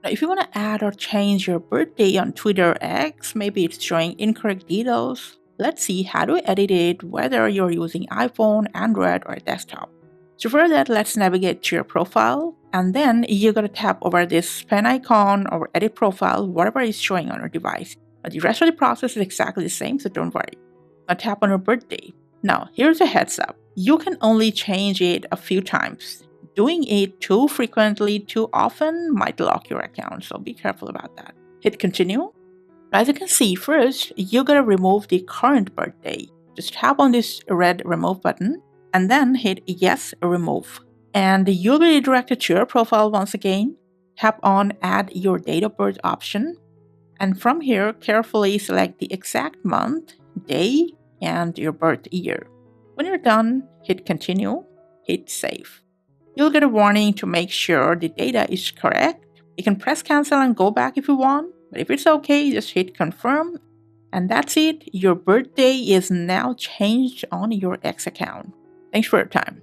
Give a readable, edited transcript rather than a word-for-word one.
Now, if you want to add or change your birthday on Twitter or X, maybe it's showing incorrect details. Let's see how to edit it, whether you're using iPhone, Android, or desktop. So for that, let's navigate to your profile, and then you're going to tap over this pen icon or edit profile, whatever is showing on your device. But the rest of the process is exactly the same, so don't worry. Now tap on your birthday. Now, here's a heads up. You can only change it a few times. Doing it too frequently, too often might lock your account, so be careful about that. Hit continue. As you can see, first, you're gonna remove the current birthday. Just tap on this red remove button and then hit yes, remove. And you'll be redirected to your profile once again. Tap on add your date of birth option. And from here, carefully select the exact month, day, and your birth year. When you're done, hit continue, hit save. You'll get a warning to make sure the data is correct. You can press cancel and go back if you want, but if it's okay, just hit confirm. And that's it. Your birthday is now changed on your X account. Thanks for your time.